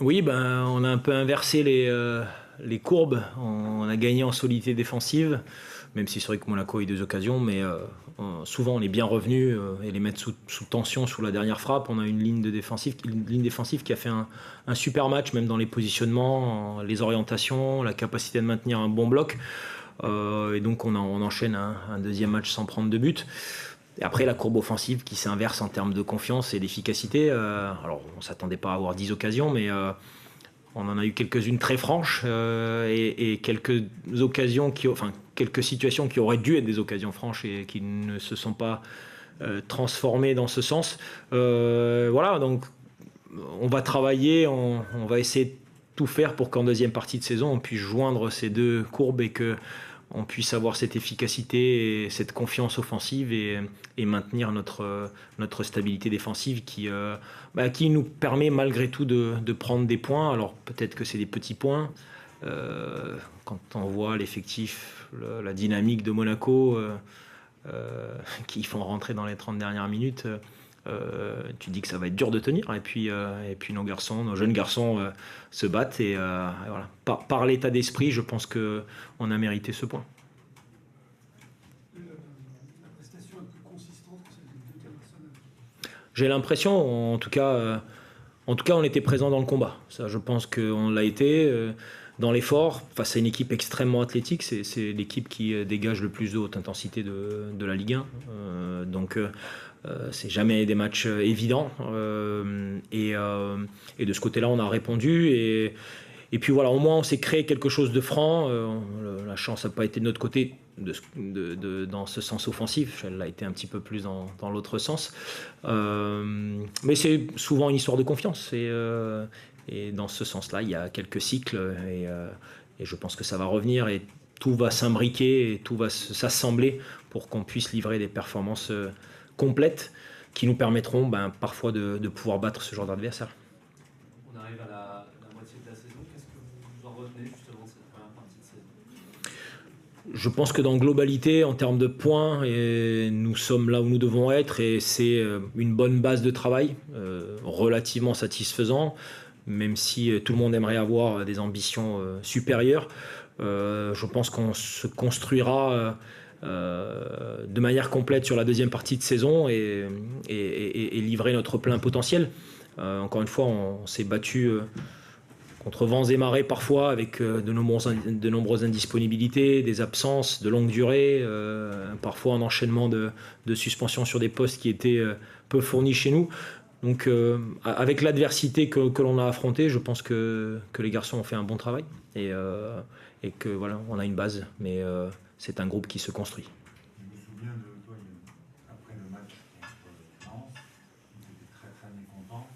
Oui, ben, on a un peu inversé les courbes. On a gagné en solidité défensive, même si c'est vrai que Monaco a eu deux occasions, mais souvent on est bien revenu et les mettre sous tension sous la dernière frappe. On a une ligne défensive qui a fait un super match, même dans les positionnements, les orientations, la capacité de maintenir un bon bloc. Et donc on enchaîne un deuxième match sans prendre de but. Et après, la courbe offensive qui s'inverse en termes de confiance et d'efficacité. Alors, on ne s'attendait pas à avoir 10 occasions, mais on en a eu quelques-unes très franches et quelques occasions enfin, quelques situations qui auraient dû être des occasions franches et qui ne se sont pas transformées dans ce sens. Voilà, donc on va travailler, on va essayer de tout faire pour qu'en deuxième partie de saison, on puisse joindre ces deux courbes et que on puisse avoir cette efficacité et cette confiance offensive et maintenir notre stabilité défensive qui nous permet malgré tout de prendre des points. Alors peut-être que c'est des petits points. Quand on voit l'effectif, la dynamique de Monaco qui font rentrer dans les 30 dernières minutes, tu dis que ça va être dur de tenir. Et puis nos jeunes garçons se battent et voilà. Par l'état d'esprit, je pense qu'on a mérité ce point. La prestation est plus consistante que celle des deux Arsenal. J'ai l'impression, en tout cas, on était présent dans le combat. Ça, je pense qu'on l'a été dans l'effort face à une équipe extrêmement athlétique. C'est l'équipe qui dégage le plus de haute intensité de la Ligue 1. C'est jamais des matchs évidents. Et de ce côté-là, on a répondu. Et puis voilà, au moins on s'est créé quelque chose de franc. La chance n'a pas été de notre côté dans ce sens offensif. Elle a été un petit peu plus dans l'autre sens. Mais c'est souvent une histoire de confiance. Et dans ce sens-là, il y a quelques cycles. Et je pense que ça va revenir. Et tout va s'imbriquer et tout va s'assembler pour qu'on puisse livrer des performances complètes qui nous permettront parfois de pouvoir battre ce genre d'adversaire. On arrive à la moitié de la saison. Qu'est-ce que vous en retenez justement de cette première partie de saison? Je pense que dans globalité, en termes de points, nous sommes là où nous devons être et c'est une bonne base de travail, relativement satisfaisant, même si tout le monde aimerait avoir des ambitions supérieures. Je pense qu'on se construira de manière complète sur la deuxième partie de saison et livrer notre plein potentiel. Encore une fois, on s'est battu contre vents et marées parfois avec de nombreuses indisponibilités, des absences de longue durée, parfois un enchaînement de suspensions sur des postes qui étaient peu fournis chez nous. Donc avec l'adversité que l'on a affrontée, je pense que les garçons ont fait un bon travail et que voilà, on a une base, mais c'est un groupe qui se construit. Je me souviens de toi, après le match contre Lens, tu étais très très mécontent,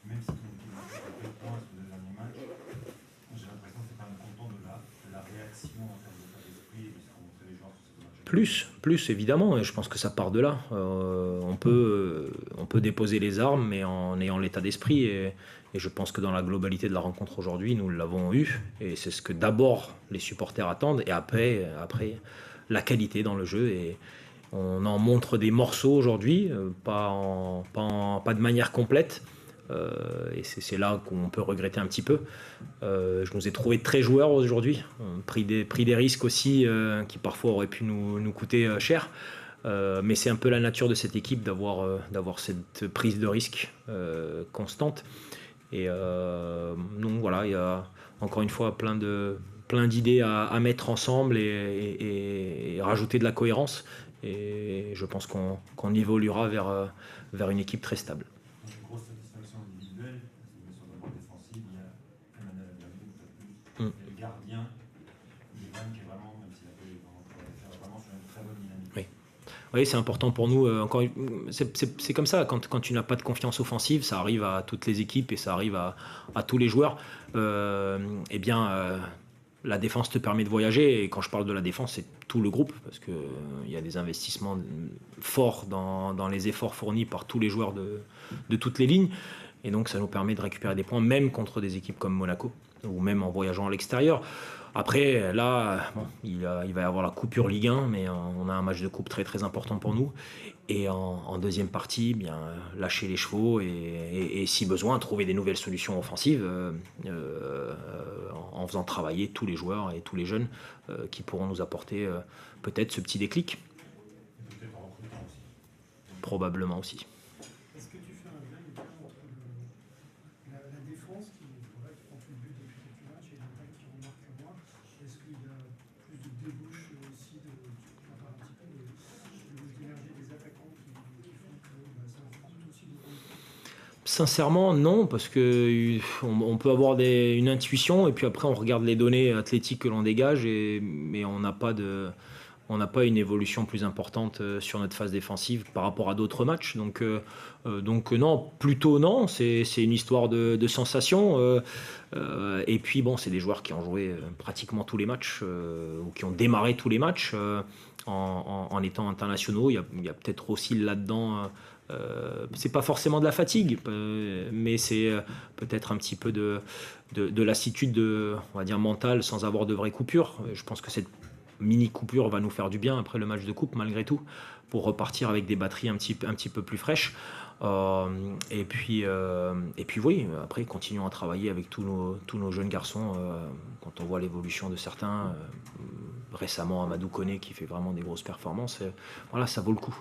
même si ton équipe a fait quelques points sur les derniers matchs. J'ai l'impression que tu es quand même content de la réaction en termes d'état d'esprit et de ce qu'ont fait les joueurs sur ce match. Plus évidemment, et je pense que ça part de là. On peut déposer les armes, mais en ayant l'état d'esprit. Et je pense que dans la globalité de la rencontre aujourd'hui, nous l'avons eu. Et c'est ce que d'abord les supporters attendent, et après la qualité dans le jeu. Et on en montre des morceaux aujourd'hui, pas de manière complète. Et c'est là qu'on peut regretter un petit peu. Je nous ai trouvé très joueurs aujourd'hui. On a pris des risques aussi qui parfois auraient pu nous coûter cher. Mais c'est un peu la nature de cette équipe d'avoir cette prise de risque constante. Et donc voilà, il y a encore une fois plein d'idées à mettre ensemble et rajouter de la cohérence. Et je pense qu'on évoluera vers une équipe très stable. Une grosse satisfaction individuelle, parce que sur la bande défensive, il y a Emmanuel Aguirre, et le gardien, Ivan, qui est vraiment, même s'il a fait vraiment sur une très bonne dynamique. Oui, c'est important pour nous. C'est comme ça, quand tu n'as pas de confiance offensive, ça arrive à toutes les équipes et ça arrive à tous les joueurs. La défense te permet de voyager. Et quand je parle de la défense, c'est tout le groupe, parce qu'il y a des investissements forts dans les efforts fournis par tous les joueurs de toutes les lignes. Et donc ça nous permet de récupérer des points, même contre des équipes comme Monaco, ou même en voyageant à l'extérieur. Après, là, bon, il va y avoir la coupure Ligue 1, mais on a un match de coupe très très important pour nous. Et en deuxième partie, bien, lâcher les chevaux et si besoin, trouver des nouvelles solutions offensives en faisant travailler tous les joueurs et tous les jeunes qui pourront nous apporter peut-être ce petit déclic. Et peut-être en recrutant aussi. Probablement aussi. Est-ce que tu fais un lien Lucas, entre la défense qui, voilà, qui prend tout le but depuis quelques matchs et l'attaque qui en marque moins? Est-ce qu'il y a plus de débouches aussi tu en parles un petit peu de l'énergie des attaquants qui font que ça rapporte aussi de points? Sincèrement, non, parce que on peut avoir une intuition et puis après on regarde les données athlétiques que l'on dégage mais on n'a pas une évolution plus importante sur notre phase défensive par rapport à d'autres matchs. Donc non, plutôt non, c'est une histoire de sensation. Et puis bon, c'est des joueurs qui ont joué pratiquement tous les matchs ou qui ont démarré tous les matchs en étant internationaux. Il y a peut-être aussi là-dedans, c'est pas forcément de la fatigue, mais c'est peut-être un petit peu de lassitude, on va dire mentale, sans avoir de vraies coupures. Je pense que cette mini coupure va nous faire du bien après le match de coupe malgré tout pour repartir avec des batteries un petit peu plus fraîches. Et puis oui, après continuons à travailler avec tous nos jeunes garçons. Quand on voit l'évolution de certains, récemment Amadou Koné qui fait vraiment des grosses performances, voilà, ça vaut le coup.